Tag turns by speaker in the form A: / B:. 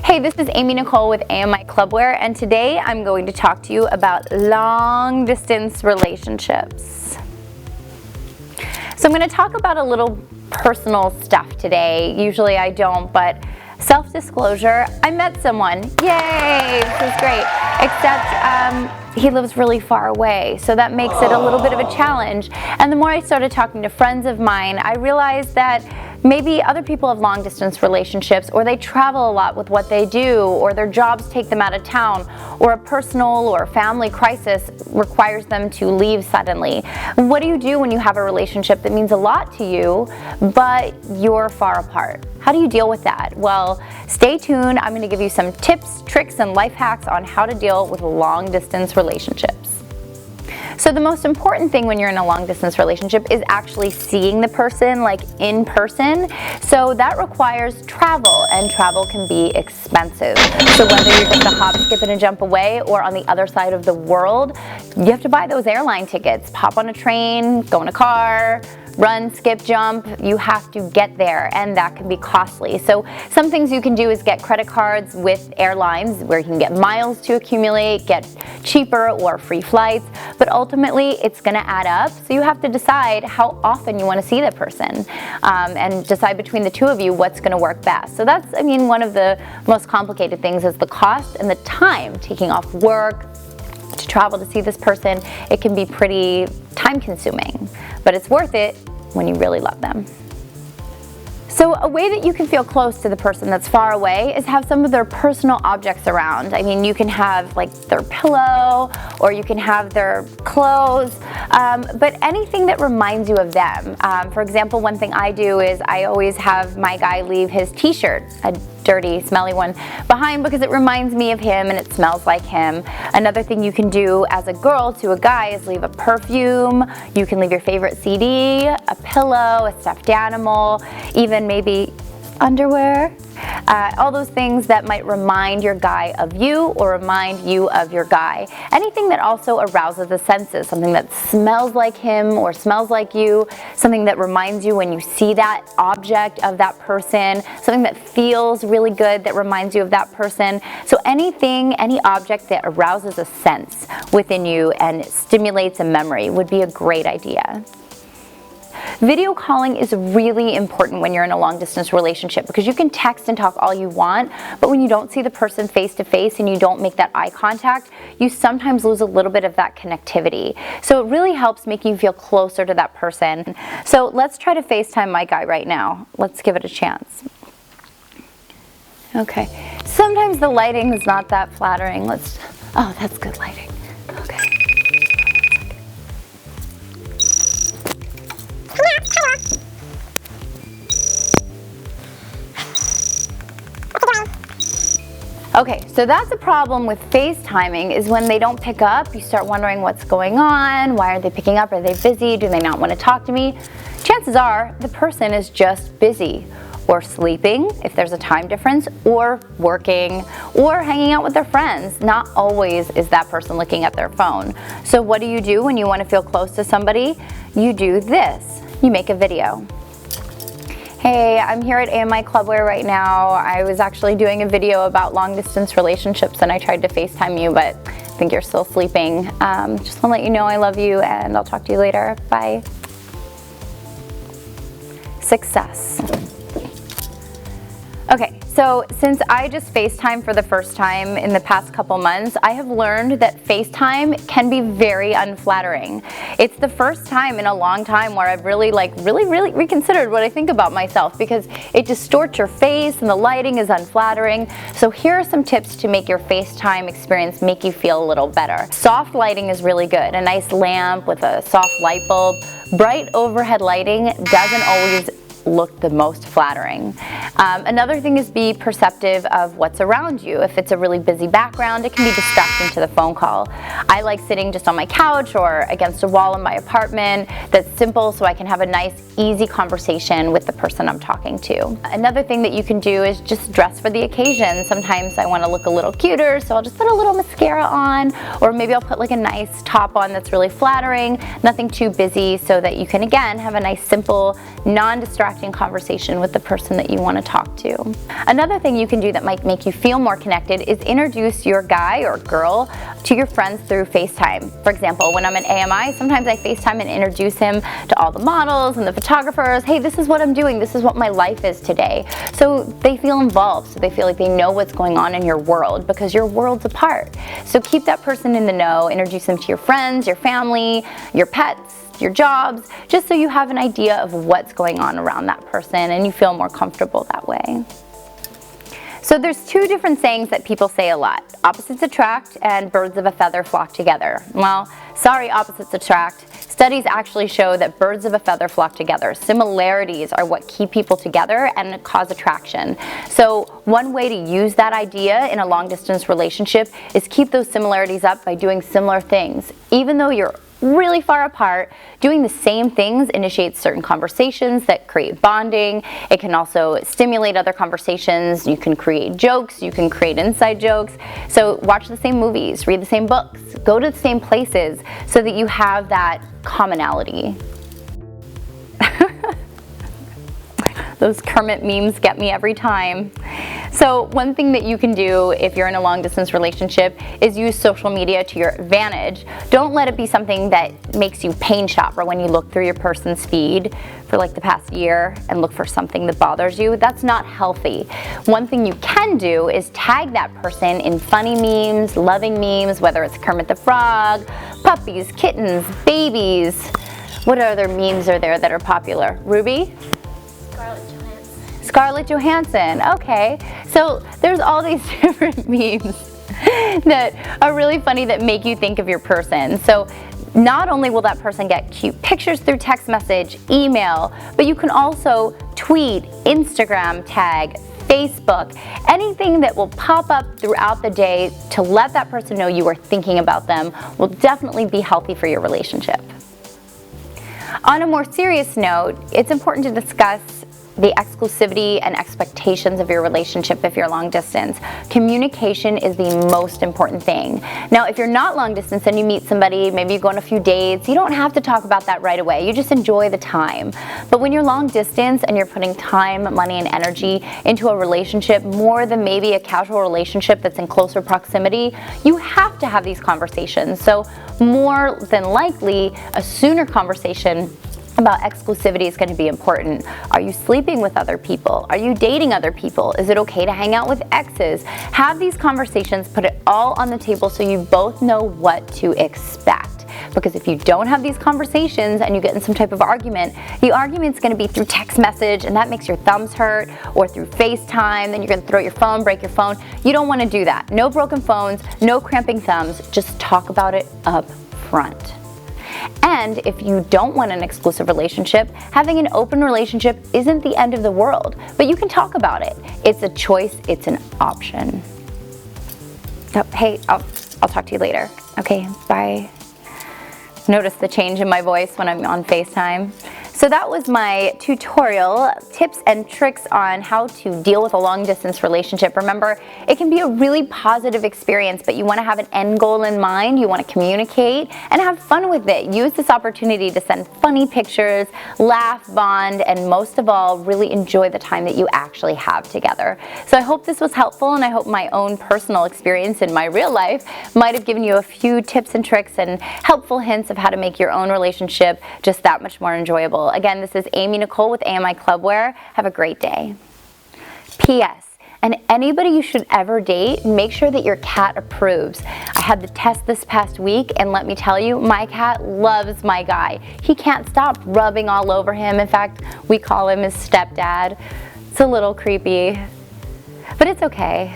A: Hey, this is Amie Nicole with Amie Clubwear, and today I'm going to talk to you about long distance relationships. So I'm going to talk about a little personal stuff today. Usually I don't, but self-disclosure, I met someone. Yay, this is great. Except he lives really far away, so that makes it a little bit of a challenge. And the more I started talking to friends of mine, I realized that maybe other people have long distance relationships, or they travel a lot with what they do, or their jobs take them out of town, or a personal or family crisis requires them to leave suddenly. What do you do when you have a relationship that means a lot to you, but you're far apart? How do you deal with that? Well, stay tuned. I'm going to give you some tips, tricks, and life hacks on how to deal with long distance relationships. So the most important thing when you're in a long distance relationship is actually seeing the person, like in person. So that requires travel, and travel can be expensive. So whether you're just a hop, skip, and a jump away or on the other side of the world, you have to buy those airline tickets, pop on a train, go in a car, run, skip, jump. You have to get there, and that can be costly. So some things you can do is get credit cards with airlines where you can get miles to accumulate, get cheaper or free flights, but ultimately it's gonna add up. So you have to decide how often you wanna see the person and decide between the two of you what's gonna work best. So that's, one of the most complicated things is the cost and the time taking off work to travel to see this person. It can be pretty time consuming, but it's worth it when you really love them. So a way that you can feel close to the person that's far away is have some of their personal objects around. You can have like their pillow, or you can have their clothes, but anything that reminds you of them. For example, one thing I do is I always have my guy leave his t-shirt, a dirty, smelly one, behind because it reminds me of him and it smells like him. Another thing you can do as a girl to a guy is leave a perfume. You can leave your favorite CD, a pillow, a stuffed animal, even maybe underwear. All those things that might remind your guy of you or remind you of your guy. Anything that also arouses the senses, something that smells like him or smells like you, something that reminds you when you see that object of that person, something that feels really good that reminds you of that person. So anything, any object that arouses a sense within you and stimulates a memory would be a great idea. Video calling is really important when you're in a long distance relationship because you can text and talk all you want, but when you don't see the person face to face and you don't make that eye contact, you sometimes lose a little bit of that connectivity. So it really helps make you feel closer to that person. So let's try to FaceTime my guy right now. Let's give it a chance. Okay, sometimes the lighting is not that flattering. Oh, that's good lighting. Okay. Okay, so that's the problem with FaceTiming is when they don't pick up, you start wondering what's going on, why aren't they picking up, are they busy, do they not want to talk to me? Chances are the person is just busy or sleeping if there's a time difference, or working, or hanging out with their friends. Not always is that person looking at their phone. So what do you do when you want to feel close to somebody? You do this, you make a video. Hey, I'm here at Amie Clubwear right now. I was actually doing a video about long distance relationships and I tried to FaceTime you, but I think you're still sleeping. Just want to let you know I love you and I'll talk to you later. Bye. Success. Okay, so since I just FaceTime for the first time in the past couple months, I have learned that FaceTime can be very unflattering. It's the first time in a long time where I've really reconsidered what I think about myself because it distorts your face and the lighting is unflattering. So here are some tips to make your FaceTime experience make you feel a little better. Soft lighting is really good. A nice lamp with a soft light bulb. Bright overhead lighting doesn't always look the most flattering. Another thing is be perceptive of what's around you. If it's a really busy background, it can be distracting to the phone call. I like sitting just on my couch or against a wall in my apartment that's simple so I can have a nice, easy conversation with the person I'm talking to. Another thing that you can do is just dress for the occasion. Sometimes I want to look a little cuter, so I'll just put a little mascara on, or maybe I'll put like a nice top on that's really flattering, nothing too busy, so that you can again have a nice, simple, non-distracting distracting conversation with the person that you want to talk to. Another thing you can do that might make you feel more connected is introduce your guy or girl to your friends through FaceTime. For example, when I'm at AMI, sometimes I FaceTime and introduce him to all the models and the photographers. Hey, this is what I'm doing. This is what my life is today. So they feel involved, so they feel like they know what's going on in your world because your world's apart. So keep that person in the know, introduce them to your friends, your family, your pets, your jobs, just so you have an idea of what's going on around that person and you feel more comfortable that way. So there's two different sayings that people say a lot. Opposites attract and birds of a feather flock together. Well, sorry, opposites attract. Studies actually show that birds of a feather flock together. Similarities are what keep people together and cause attraction. So one way to use that idea in a long distance relationship is keep those similarities up by doing similar things. Even though you're really far apart, doing the same things initiates certain conversations that create bonding. It can also stimulate other conversations. You can create jokes, you can create inside jokes. So watch the same movies, read the same books, go to the same places so that you have that commonality. Those Kermit memes get me every time. So one thing that you can do if you're in a long distance relationship is use social media to your advantage. Don't let it be something that makes you pain shop, or when you look through your person's feed for like the past year and look for something that bothers you. That's not healthy. One thing you can do is tag that person in funny memes, loving memes, whether it's Kermit the Frog, puppies, kittens, babies. What other memes are there that are popular? Ruby? Scarlett Johansson, okay. So there's all these different memes that are really funny that make you think of your person. So not only will that person get cute pictures through text message, email, but you can also tweet, Instagram tag, Facebook, anything that will pop up throughout the day to let that person know you are thinking about them will definitely be healthy for your relationship. On a more serious note, it's important to discuss the exclusivity and expectations of your relationship if you're long distance. Communication is the most important thing. Now, if you're not long distance and you meet somebody, maybe you go on a few dates, you don't have to talk about that right away. You just enjoy the time. But when you're long distance and you're putting time, money, and energy into a relationship more than maybe a casual relationship that's in closer proximity, you have to have these conversations. So more than likely, a sooner conversation about exclusivity is going to be important. Are you sleeping with other people? Are you dating other people? Is it okay to hang out with exes? Have these conversations, put it all on the table so you both know what to expect. Because if you don't have these conversations and you get in some type of argument, the argument's going to be through text message and that makes your thumbs hurt, or through FaceTime, then you're going to throw your phone, break your phone. You don't want to do that. No broken phones, no cramping thumbs, just talk about it up front. And if you don't want an exclusive relationship, having an open relationship isn't the end of the world, but you can talk about it. It's a choice, it's an option. Oh, hey, I'll talk to you later. Okay, bye. Notice the change in my voice when I'm on FaceTime. So that was my tutorial, tips and tricks on how to deal with a long distance relationship. Remember, it can be a really positive experience, but you want to have an end goal in mind. You want to communicate and have fun with it. Use this opportunity to send funny pictures, laugh, bond, and most of all, really enjoy the time that you actually have together. So I hope this was helpful, and I hope my own personal experience in my real life might have given you a few tips and tricks and helpful hints of how to make your own relationship just that much more enjoyable. Again, this is Amie Nicole with AMI Clubwear. Have a great day. P.S. And anybody you should ever date, make sure that your cat approves. I had the test this past week, and let me tell you, my cat loves my guy. He can't stop rubbing all over him. In fact, we call him his stepdad. It's a little creepy, but it's okay.